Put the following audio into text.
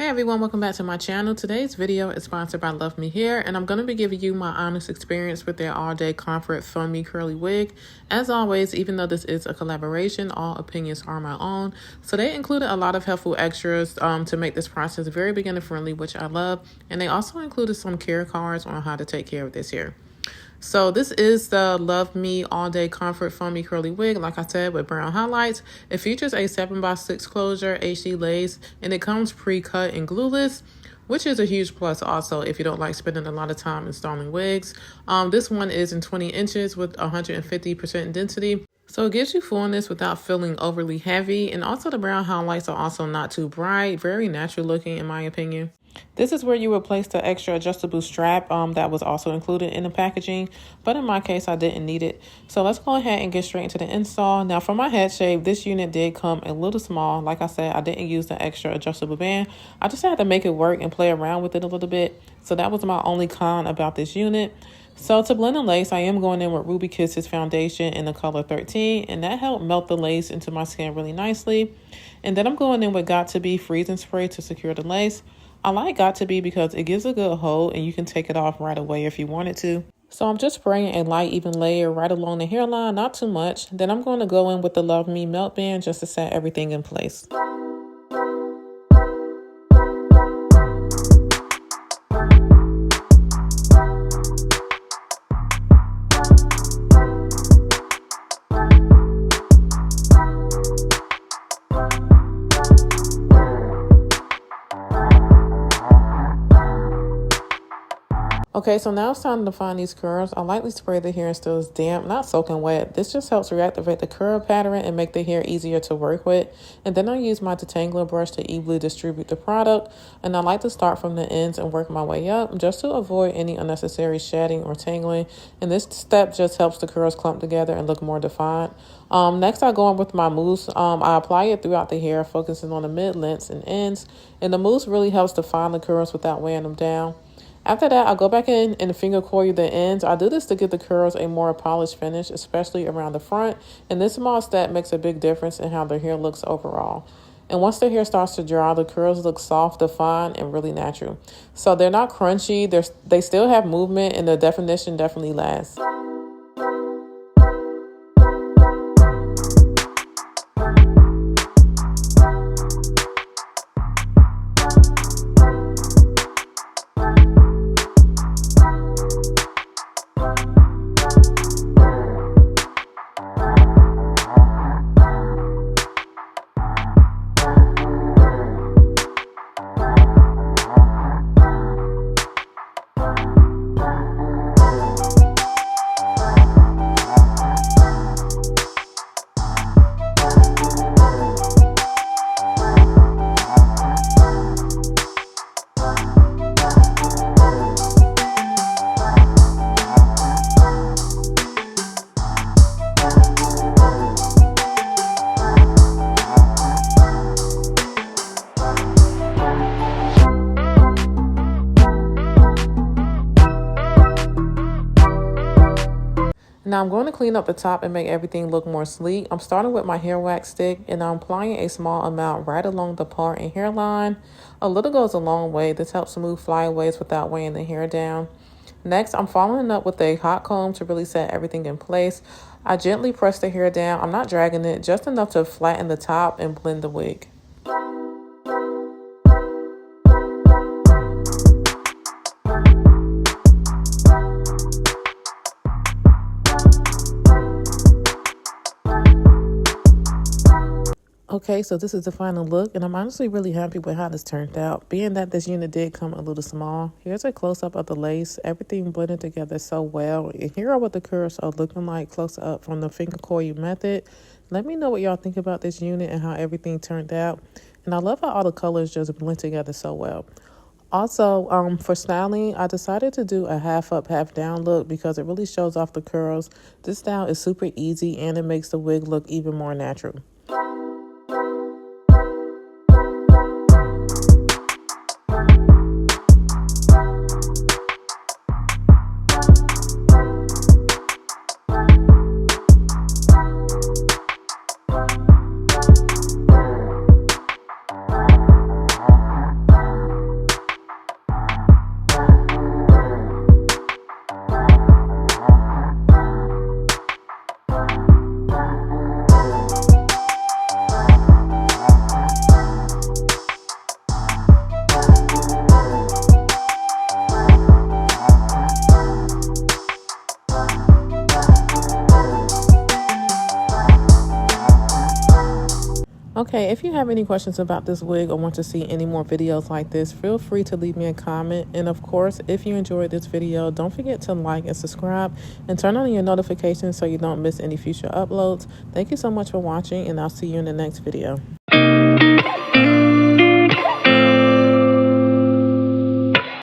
Hey everyone, welcome back to my channel. Today's video is sponsored by LUVME Hair, and I'm going to be giving you my honest experience with their all-day comfort Funmi curly wig. As always, even though this is a collaboration, all opinions are my own. So they included a lot of helpful extras to make this process very beginner friendly, which I love. And they also included some care cards on how to take care of this hair. So this is the LUVME All Day Comfort Funmi Curly Wig, like I said, with brown highlights. It features a 7x6 closure, HD lace, and it comes pre-cut and glueless, which is a huge plus also if you don't like spending a lot of time installing wigs. This one is in 20 inches with 150% density. So it gives you fullness without feeling overly heavy. And also the brown highlights are also not too bright, very natural looking in my opinion. This is where you would place the extra adjustable strap that was also included in the packaging, but in my case I didn't need it. So let's go ahead and get straight into the install. Now for my head shape, this unit did come a little small. Like I said, I didn't use the extra adjustable band. I just had to make it work and play around with it a little bit. So that was my only con about this unit. So to blend the lace, I am going in with Ruby Kisses foundation in the color 13, and that helped melt the lace into my skin really nicely. And then I'm going in with Got To Be freezing spray to secure the lace. I like Got To Be because it gives a good hold and you can take it off right away if you wanted to. So I'm just spraying a light even layer right along the hairline, not too much. Then I'm going to go in with the LUVME Melt Band just to set everything in place. Okay, so now it's time to define these curls. I lightly spray the hair until it's damp, not soaking wet. This just helps reactivate the curl pattern and make the hair easier to work with. And then I use my detangler brush to evenly distribute the product. And I like to start from the ends and work my way up just to avoid any unnecessary shedding or tangling. And this step just helps the curls clump together and look more defined. Next, I go in with my mousse. I apply it throughout the hair, focusing on the mid-lengths and ends. And the mousse really helps define the curls without weighing them down. After that, I go back in and finger coil the ends. I do this to give the curls a more polished finish, especially around the front. And this small step makes a big difference in how the hair looks overall. And once the hair starts to dry, the curls look soft, defined, and really natural. So they're not crunchy. They still have movement, and the definition definitely lasts. Now I'm going to clean up the top and make everything look more sleek. I'm starting with my hair wax stick and I'm applying a small amount right along the part and hairline. A little goes a long way. This helps smooth flyaways without weighing the hair down. Next, I'm following up with a hot comb to really set everything in place. I gently press the hair down. I'm not dragging it, just enough to flatten the top and blend the wig. Okay, so this is the final look, and I'm honestly really happy with how this turned out. Being that this unit did come a little small, here's a close-up of the lace. Everything blended together so well. And here are what the curls are looking like close up from the finger coil method. Let me know what y'all think about this unit and how everything turned out. And I love how all the colors just blend together so well. Also, for styling, I decided to do a half up, half down look because it really shows off the curls. This style is super easy and it makes the wig look even more natural. Okay, if you have any questions about this wig or want to see any more videos like this, feel free to leave me a comment. And of course, if you enjoyed this video, don't forget to like and subscribe and turn on your notifications so you don't miss any future uploads. Thank you so much for watching, and I'll see you in the next video.